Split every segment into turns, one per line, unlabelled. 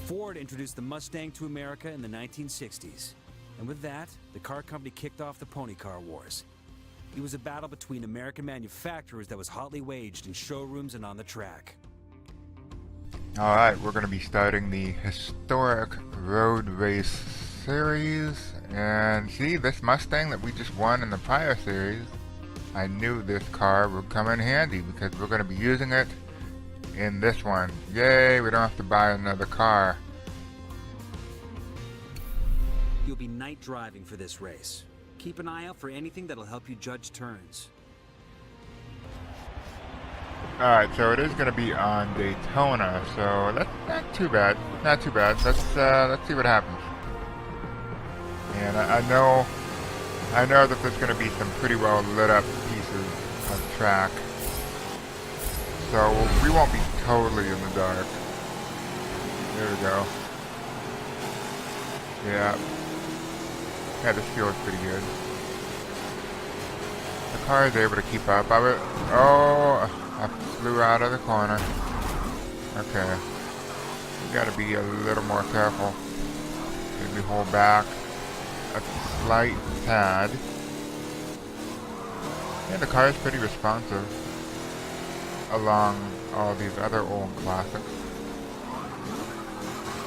Ford introduced the Mustang to America in the 1960s. And with that, the car company kicked off the pony car wars. It was a battle between American manufacturers that was hotly waged in showrooms and on the track.
Alright, we're going to be starting the historic road race series. And see, this Mustang that we just won in the prior series, I knew this car would come in handy because we're going to be using it in this one. Yay, we don't have to buy another car.
You'll be night driving for this race. Keep an eye out for anything that'll help you judge turns.
Alright, so it is going to be on Daytona, so that's not too bad. Not too bad. Let's see what happens. And I know that there's going to be some pretty well lit up pieces of track. So we won't be totally in the dark. There we go. Yeah. Yeah, this feels pretty good. The car is able to keep up. I flew out of the corner. Okay. We gotta be a little more careful. Maybe hold back a slight tad. Yeah, the car is pretty responsive along all these other old classics.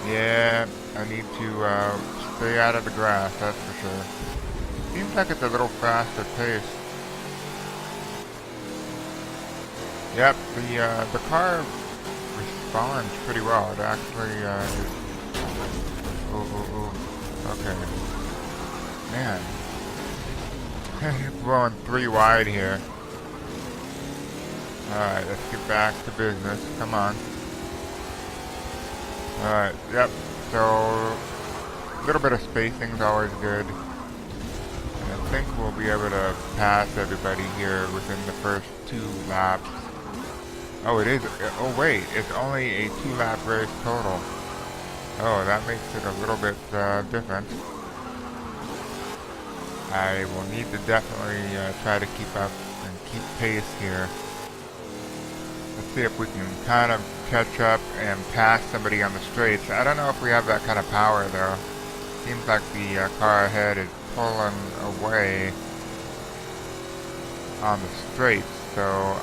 Yeah, I need to stay out of the grass, that's for sure. Seems like it's a little faster pace. Yep, the car responds pretty well. It actually okay. Man. Blowing 3 wide here. Alright, let's get back to business. Come on. Alright, yep. So, a little bit of spacing is always good. And I think we'll be able to pass everybody here within the first 2 laps. Oh, it is. Oh, wait. It's only a 2-lap race total. Oh, that makes it a little bit different. I will need to definitely try to keep up and keep pace here. Let's see if we can kind of catch up and pass somebody on the straights. I don't know if we have that kind of power, though. Seems like the car ahead is pulling away on the straights, so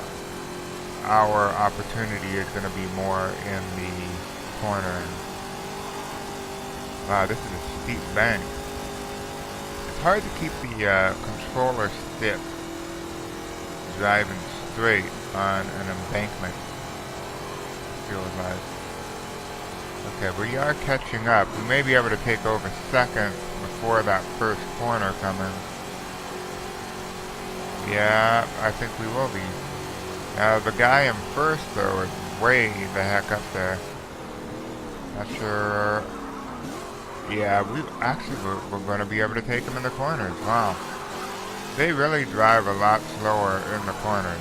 our opportunity is going to be more in the corner. Wow, this is a steep bank. It's hard to keep the controller stiff driving straight on an embankment, feels like. Okay, we are catching up. We may be able to take over second before that first corner comes in. Yeah, I think we will be. The guy in first, though, is way the heck up there. Not sure. Yeah, we're going to be able to take him in the corners. Wow. They really drive a lot slower in the corners.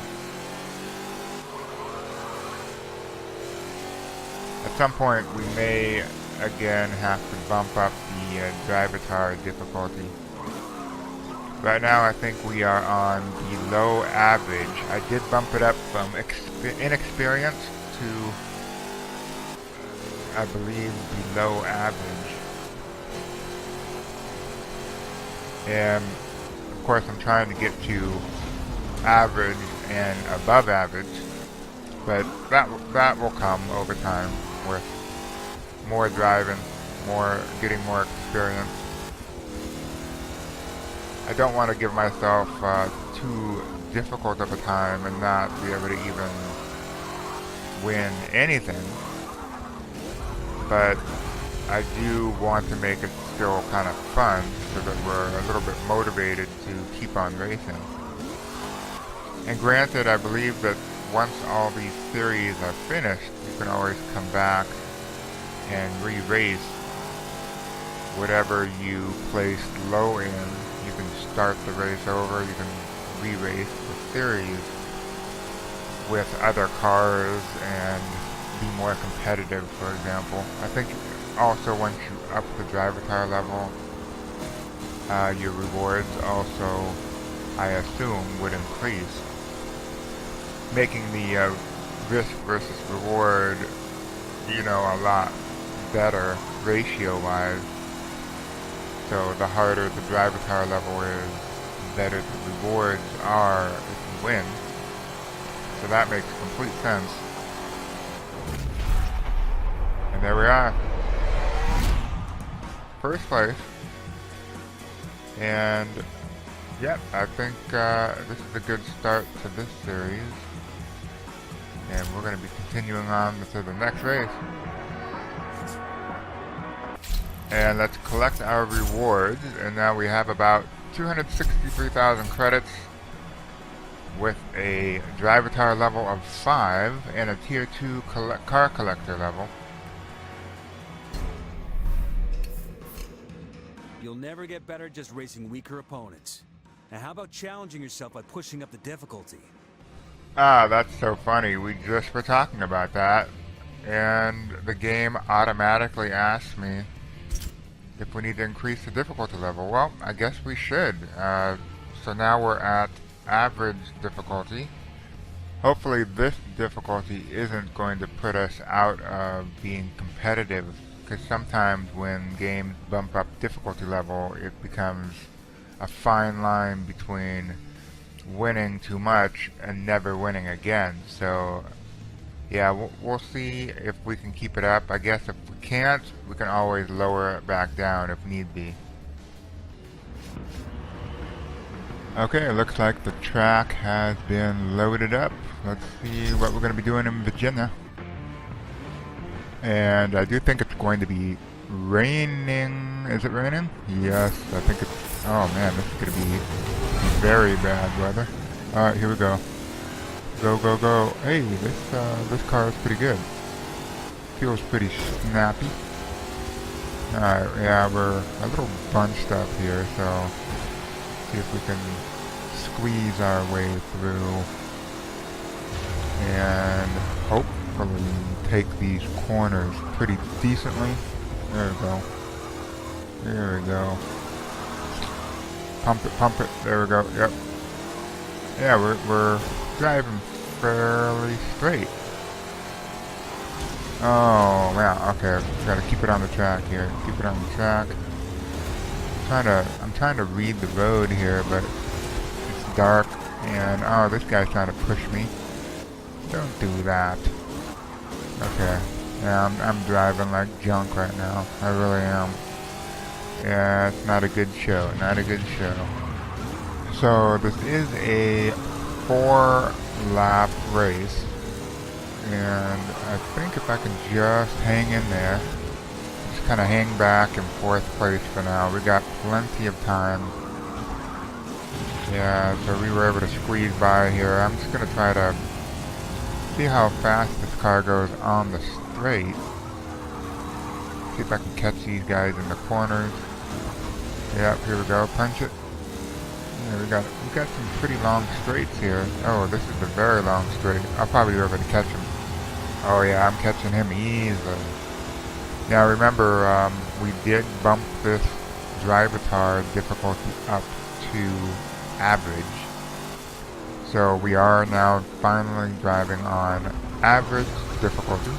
At some point, we may again have to bump up the drivatar difficulty. Right now, I think we are on the low average. I did bump it up from inexperienced to, I believe, the low average. And, of course, I'm trying to get to average and above average. But that will come over time with more driving, getting more experience. I don't want to give myself too difficult of a time and not be able to even win anything. But I do want to make it still kind of fun so that we're a little bit motivated to keep on racing. And granted, I believe that once all these series are finished, you can always come back and re-race whatever you placed low in. You can start the race over, you can re-race the series with other cars and be more competitive, for example. I think also once you up the drivatar level, your rewards also, I assume, would increase, making the risk versus reward, a lot better ratio-wise. So the harder the driver car level is, the better the rewards are if you win. So that makes complete sense. And there we are. First place. And yep, I think this is a good start to this series. And we're going to be continuing on to the next race. And let's collect our rewards. And now we have about 263,000 credits with a driver car level of 5 and a tier 2 car collector level.
You'll never get better just racing weaker opponents. Now how about challenging yourself by pushing up the difficulty?
Ah, that's so funny. We just were talking about that. And the game automatically asks me if we need to increase the difficulty level. Well, I guess we should. So now we're at average difficulty. Hopefully this difficulty isn't going to put us out of being competitive, because sometimes when games bump up difficulty level, it becomes a fine line between winning too much and never winning again. So yeah, we'll see if we can keep it up. I guess if we can't, we can always lower it back down if need be. Okay, it looks like the track has been loaded up. Let's see what we're going to be doing in Virginia. And I do think it's going to be raining. Is it raining? Yes, I think it's... Oh man, this is going to be very bad weather. Alright, here we go. Go, go, go. Hey, this car is pretty good. Feels pretty snappy. Alright, yeah, we're a little bunched up here, so see if we can squeeze our way through and hopefully take these corners pretty decently. There we go. There we go. Pump it. There we go. Yep. Yeah, we're driving fairly straight. Oh man. Okay, gotta keep it on the track here. Keep it on the track. I'm trying to read the road here, but it's dark, and oh, this guy's trying to push me. Don't do that. Okay. Yeah, I'm driving like junk right now. I really am. Yeah, it's not a good show. Not a good show. So this is a 4-lap race, and I think if I can just hang in there, just kind of hang back in 4th place for now. We got plenty of time. Yeah, so we were able to squeeze by here. I'm just gonna try to see how fast this car goes on the straight. See if I can catch these guys in the corners. Yep, here we go. Punch it. Yeah, we got some pretty long straights here. Oh, this is a very long straight. I'll probably be able to catch him. Oh yeah, I'm catching him easily. Now remember, we did bump this driver car difficulty up to average. So we are now finally driving on average difficulty,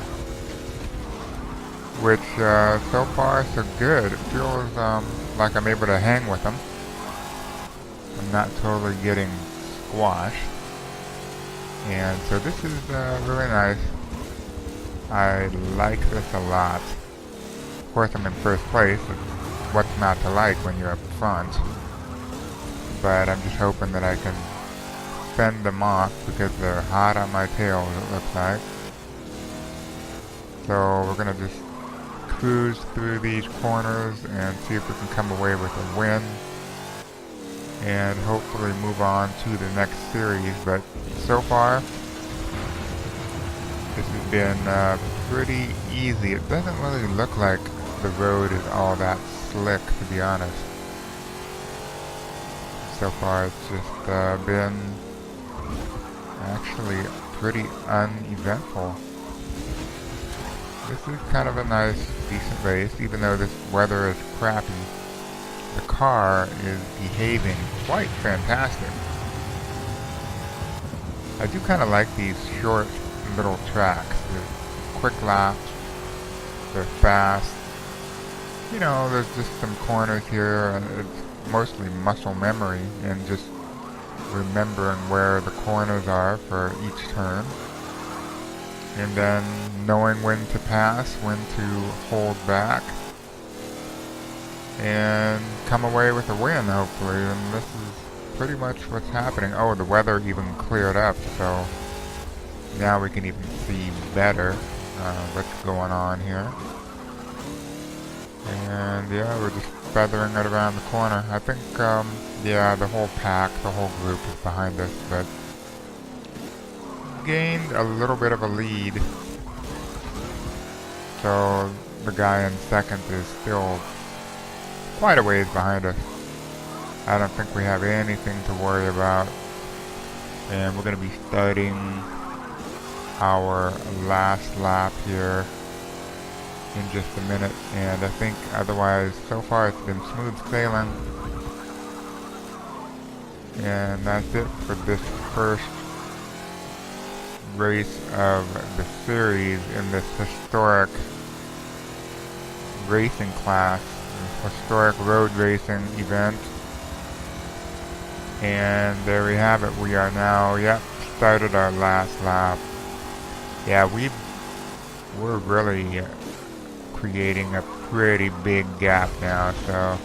which so far so good. It feels like I'm able to hang with them. I'm not totally getting squashed, and so this is really nice. I like this a lot. Of course, I'm in 1st place. What's not to like when you're up front? But I'm just hoping that I can fend them off because they're hot on my tail, it looks like. So we're gonna just cruise through these corners and see if we can come away with a win, and hopefully move on to the next series. But so far, this has been pretty easy. It doesn't really look like the road is all that slick, to be honest. So far it's just been actually pretty uneventful. This is kind of a nice, decent race, even though this weather is crappy. The car is behaving quite fantastic. I do kind of like these short little tracks. They're quick laps. they're fast. You know, there's just some corners here, and it's mostly muscle memory and just remembering where the corners are for each turn. And then knowing when to pass, when to hold back, and come away with a win, hopefully. And this is pretty much what's happening. Oh, the weather even cleared up, so now we can even see better what's going on here. And yeah, we're just feathering it around the corner. I think, yeah, the whole pack, the whole group is behind us, but gained a little bit of a lead. So the guy in second is still quite a ways behind us. I don't think we have anything to worry about. And we're going to be starting our last lap here in just a minute. And I think otherwise, so far it's been smooth sailing. And that's it for this first race of the series in this historic racing class, historic road racing event. And there we have it. We are now, started our last lap. Yeah, we're really creating a pretty big gap now, so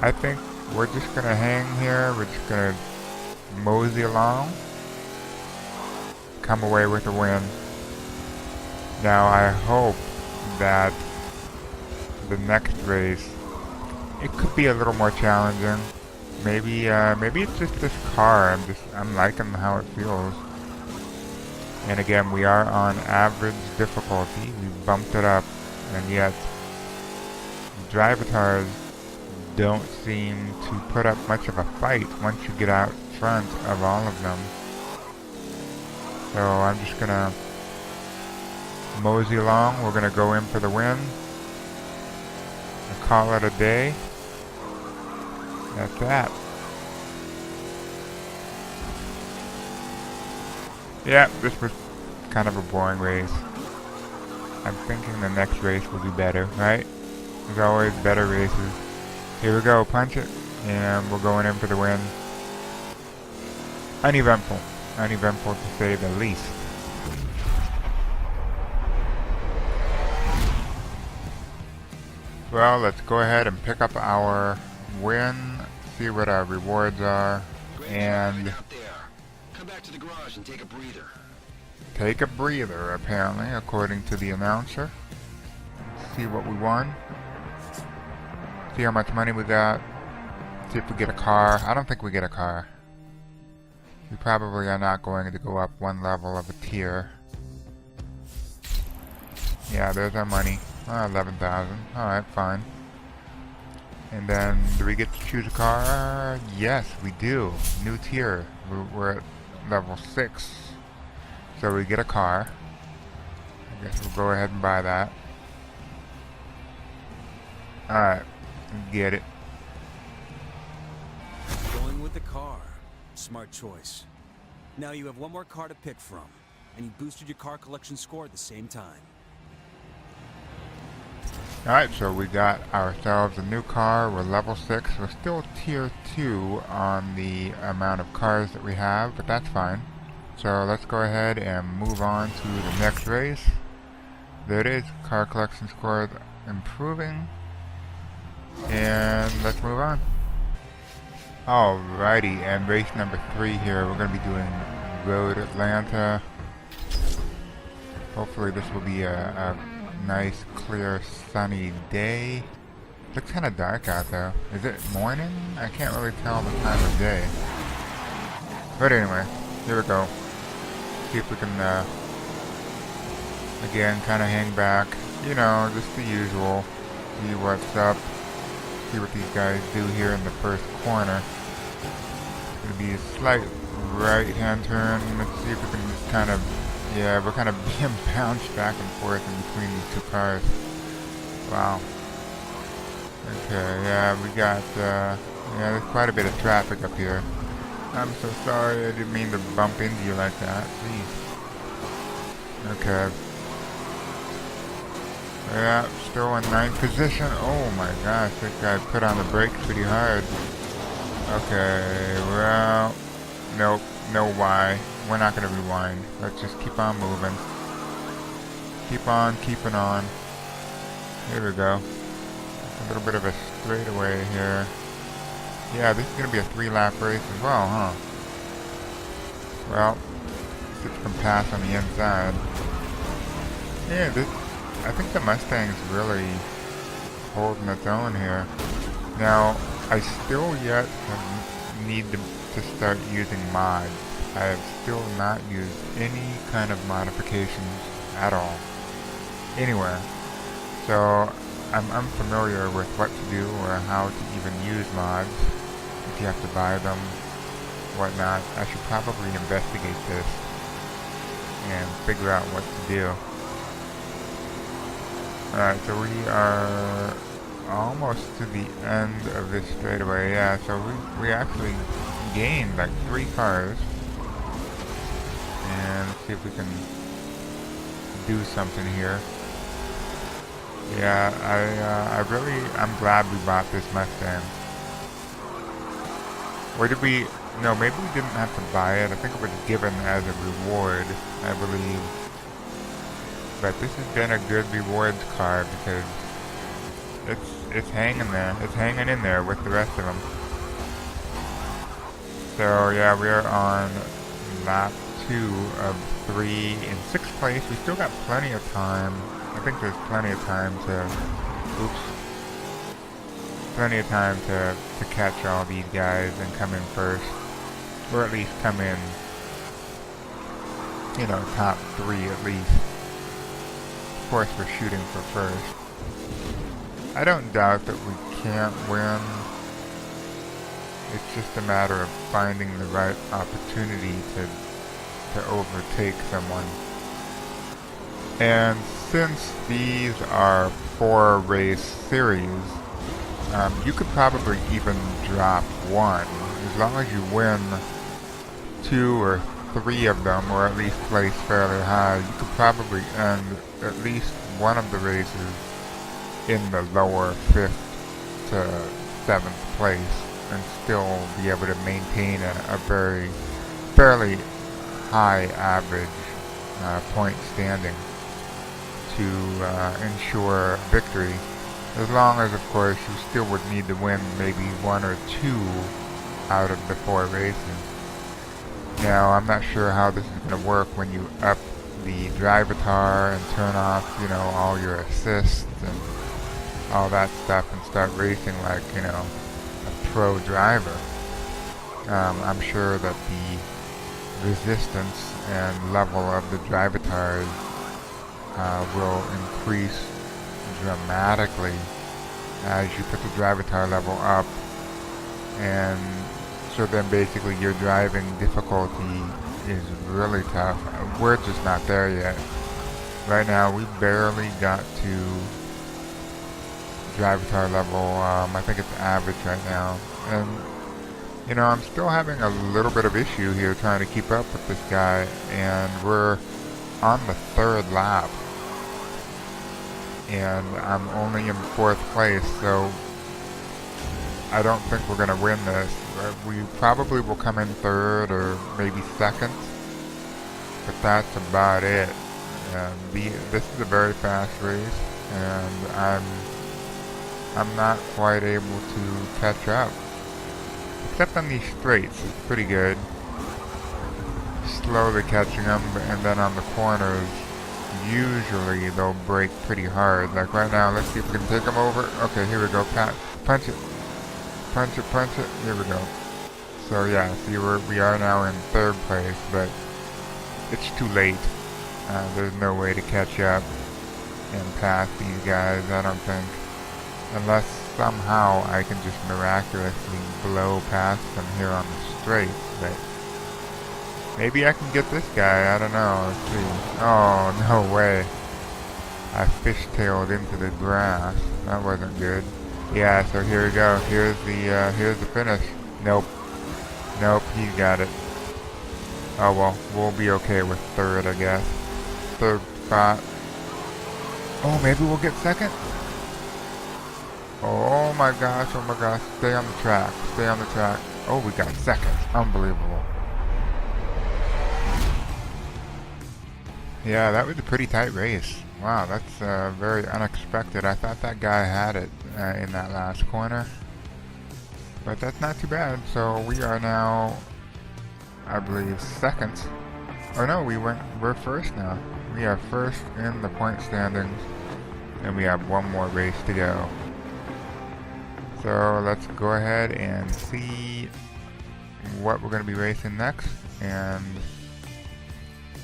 I think we're just gonna hang here. We're just gonna mosey along, come away with a win. Now I hope that the next race, it could be a little more challenging. Maybe it's just this car. I'm liking how it feels. And again, we are on average difficulty. We bumped it up, and yet drivatars don't seem to put up much of a fight once you get out front of all of them. So I'm just gonna mosey along. We're gonna go in for the win and call it a day. That's that. Yeah, this was kind of a boring race. I'm thinking the next race will be better, right? There's always better races. Here we go, punch it. And we're going in for the win. Uneventful. Uneventful to say the least. Well, let's go ahead and pick up our win, see what our rewards are, and
come back to the garage and take a breather.
Take a breather, apparently, according to the announcer. See what we won. See how much money we got. See if we get a car. I don't think we get a car. We probably are not going to go up one level of a tier. Yeah, there's our money. 11,000. Alright, fine. And then, do we get to choose a car? Yes, we do. New tier. We're at level 6. So we get a car. I guess we'll go ahead and buy that. Alright, get it.
Going with the car. Smart choice. Now you have one more car to pick from, and you boosted your car collection score at the same time.
Alright, so we got ourselves a new car. We're level 6. We're still tier 2 on the amount of cars that we have, but that's fine. So let's go ahead and move on to the next race. There it is. Car collection score improving. And let's move on. Alrighty, and race number 3 here. We're going to be doing Road Atlanta. Hopefully this will be a nice, clear, sunny day. Looks kind of dark out though. Is it morning? I can't really tell the time of day. But anyway, here we go. See if we can, again, kind of hang back. You know, just the usual. See what's up. See what these guys do here in the first corner. It's going to be a slight right-hand turn. Let's see if we can just kind of, yeah, we're kind of being bounced back and forth in between these two cars. Wow. Okay, yeah, we got, yeah, there's quite a bit of traffic up here. I'm so sorry, I didn't mean to bump into you like that. Jeez. Okay. Yeah, still in ninth position. Oh my gosh, this guy put on the brakes pretty hard. Okay, well, nope, no why. We're not gonna rewind. Let's just keep on moving. Keep on keeping on. Here we go. A little bit of a straightaway here. Yeah, this is gonna be a 3-lap race as well, huh? Well, see if we can pass on the inside. Yeah, I think the Mustang's really holding its own here. Now, I still yet need to start using mods. I have still not used any kind of modifications at all, anywhere. So I'm unfamiliar with what to do or how to even use mods. If you have to buy them, whatnot. I should probably investigate this and figure out what to do. Alright, so we are almost to the end of this straightaway. Yeah, so we actually gained like 3 cars. And let's see if we can do something here. Yeah, I'm glad we bought this Mustang. Or did we? No, maybe we didn't have to buy it. I think it was given as a reward, I believe. But this has been a good rewards car because it's hanging there. It's hanging in there with the rest of them. So yeah, we are on lap 2 of 3 in 6th place. We still got plenty of time. I think there's plenty of time to catch all these guys and come in first. Or at least come in, you know, top 3 at least. Of course we're shooting for first. I don't doubt that we can't win. It's just a matter of finding the right opportunity to overtake someone. And since these are 4 race series, you could probably even drop 1. As long as you win 2 or 3 of them, or at least place fairly high, you could probably end at least one of the races in the lower 5th to 7th place and still be able to maintain a very fairly high average point standing to ensure victory. As long as, of course, you still would need to win maybe 1 or 2 out of the 4 races. Now, I'm not sure how this is going to work when you up the drivatar and turn off, you know, all your assists and all that stuff and start racing like, you know, a pro driver. I'm sure that the resistance and level of the drivatars will increase dramatically as you put the drivatar level up, and so then basically your driving difficulty is really tough. We're just not there yet. Right now we barely got to drivatar level, I think it's average right now, and you know, I'm still having a little bit of issue here trying to keep up with this guy, and we're on the 3rd lap. And I'm only in 4th place, so I don't think we're going to win this. We probably will come in 3rd or maybe 2nd, but that's about it. This is a very fast race, and I'm not quite able to catch up. Except on these straights, it's pretty good. Slowly catching them, and then on the corners, usually they'll brake pretty hard. Like right now, let's see if we can take them over. Okay, here we go. Punch it. Punch it, punch it. Here we go. So yeah, see, we are now in 3rd place, but it's too late. There's no way to catch up and pass these guys, I don't think. Unless somehow I can just miraculously blow past them here on the straight. But maybe I can get this guy, I don't know, let's see. Oh, no way. I fishtailed into the grass. That wasn't good. Yeah, so here we go. Here's the finish. Nope. Nope, he got it. Oh well, we'll be okay with 3rd, I guess. 3rd spot. Oh, maybe we'll get second? Oh my gosh, oh my gosh. Stay on the track. Stay on the track. Oh, we got second. Unbelievable. Yeah, that was a pretty tight race. Wow, that's very unexpected. I thought that guy had it in that last corner. But that's not too bad. So we are now, I believe, second. Oh no, we're first now. We are first in the point standings. And we have one more race to go. So let's go ahead and see what we're going to be racing next, and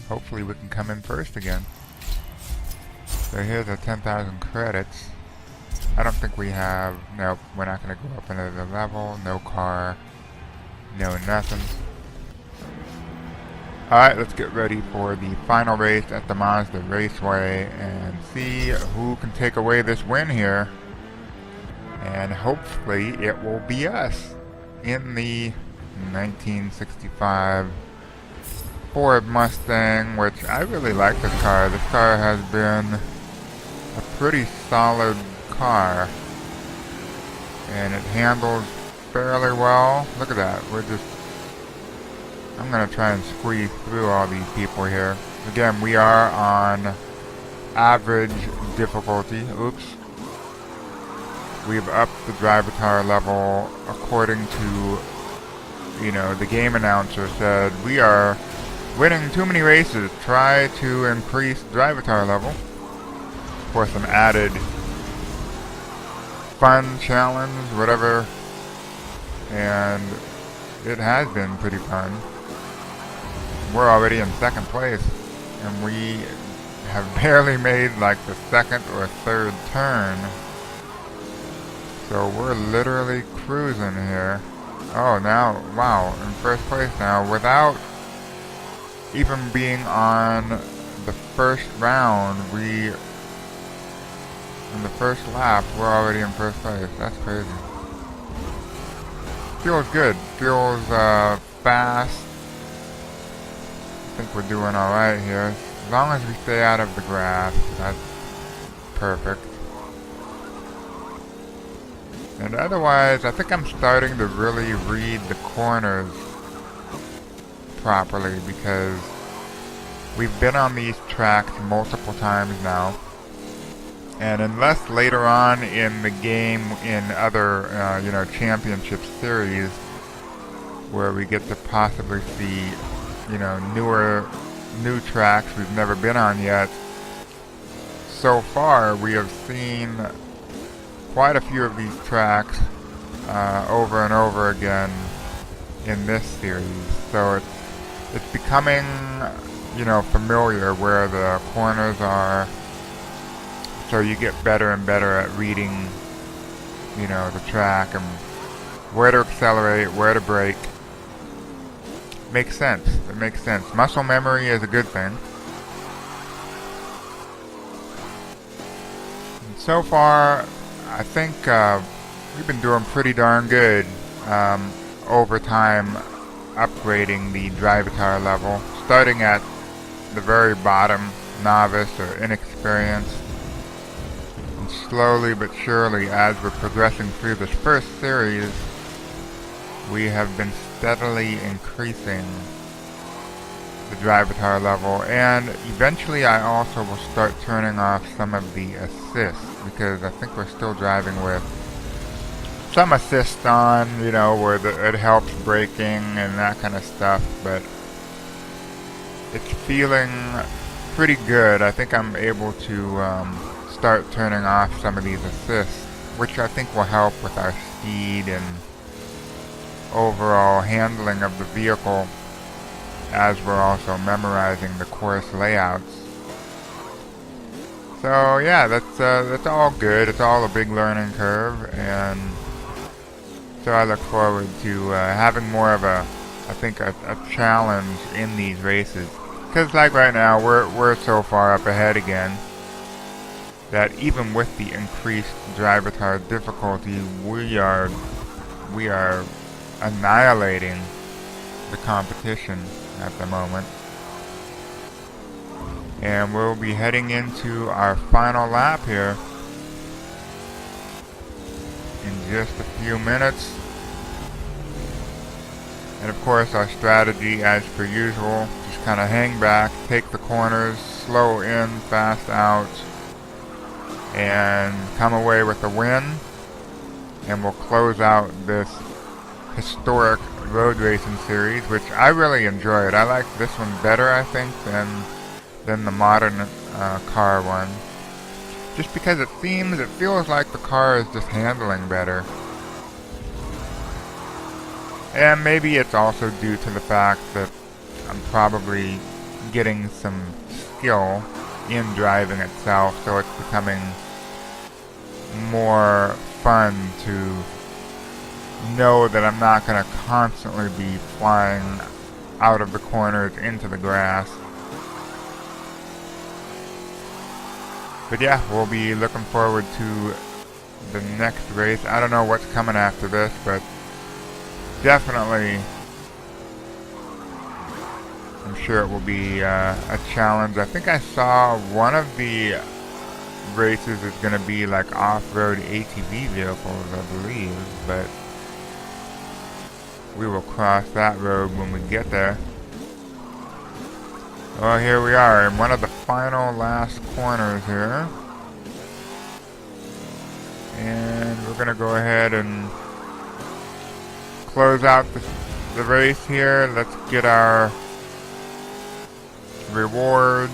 hopefully we can come in first again. So here's our 10,000 credits. I don't think we have, nope, we're not going to go up another level, no car, no nothing. Alright, let's get ready for the final race at the Mazda Raceway and see who can take away this win here. And hopefully it will be us in the 1965 Ford Mustang, which I really like this car. This car has been a pretty solid car. And it handles fairly well. Look at that. I'm going to try and squeeze through all these people here. Again, we are on average difficulty. Oops. We've upped the drivatar level according to, the game announcer said, we are winning too many races. Try to increase drivatar level for some added fun challenge, whatever. And it has been pretty fun. We're already in second place, and we have barely made like the second or third turn. So we're literally cruising here. Oh, now, wow, in first place now, without even being on the first round, in the first lap, we're already in first place. That's crazy. Feels good. Feels fast. I think we're doing alright here. As long as we stay out of the grass, that's perfect. And otherwise, I think I'm starting to really read the corners properly, because we've been on these tracks multiple times now. And unless later on in the game, in other, championship series, where we get to possibly see, new tracks we've never been on yet, so far we have seen quite a few of these tracks over and over again in this series. So it's becoming, familiar where the corners are. So you get better and better at reading, the track and where to accelerate, where to brake. Makes sense. It makes sense. Muscle memory is a good thing. And so far, I think we've been doing pretty darn good over time, upgrading the drivatar level, starting at the very bottom, novice or inexperienced. Slowly but surely, as we're progressing through this first series, we have been steadily increasing the drivatar level, and eventually I also will start turning off some of the assists, because I think we're still driving with some assist on, where it helps braking and that kind of stuff, but it's feeling pretty good. I think I'm able to start turning off some of these assists, which I think will help with our speed and overall handling of the vehicle, as we're also memorizing the course layouts. So yeah, that's all good. It's all a big learning curve, and so I look forward to having more of a challenge in these races. Because like right now, we're so far up ahead again, that even with the increased drivatar difficulty, we are annihilating the competition at the moment. And we'll be heading into our final lap here in just a few minutes. And of course our strategy, as per usual, just kind of hang back, take the corners, slow in, fast out, and come away with a win. And we'll close out this historic road racing series, which I really enjoyed. I like this one better, I think, than the modern car one. Just because it feels like the car is just handling better. And maybe it's also due to the fact that I'm probably getting some skill in driving itself, so it's becoming more fun to know that I'm not going to constantly be flying out of the corners into the grass. But yeah, we'll be looking forward to the next race. I don't know what's coming after this, but definitely I'm sure it will be a challenge. I think I saw one of the races is going to be like off-road ATV vehicles, I believe, but we will cross that road when we get there. Well, here we are in one of the final last corners here. And we're going to go ahead and close out the race here. Let's get our rewards.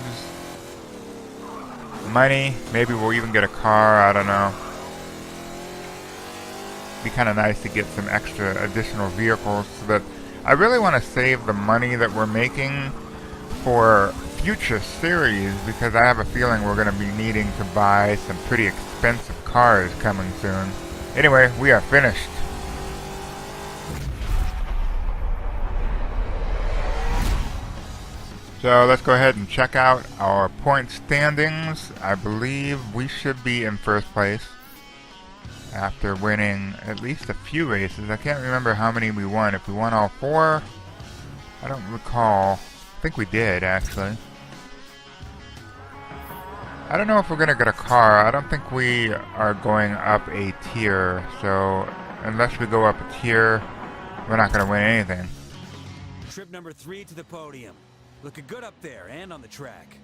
Money. Maybe we'll even get a car. I don't know. Be kind of nice to get some extra additional vehicles, so that I really want to save the money that we're making for future series, because I have a feeling we're going to be needing to buy some pretty expensive cars coming soon. Anyway, we are finished. So let's go ahead and check out our point standings. I believe we should be in first place after winning at least a few races. I can't remember how many we won. If we won all 4, I don't recall. I think we did, actually. I don't know if we're going to get a car. I don't think we are going up a tier. So unless we go up a tier, we're not going to win anything.
Trip number 3 to the podium. Looking good up there and on the track.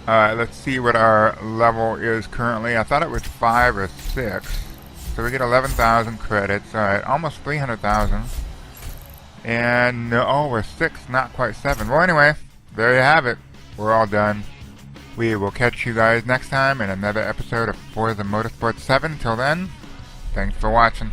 Alright, let's see what our level is currently. I thought it was 5 or 6. So we get 11,000 credits. Alright, almost 300,000. And, oh, we're 6, not quite 7. Well, anyway, there you have it. We're all done. We will catch you guys next time in another episode of Forza Motorsport 7. Till then, thanks for watching.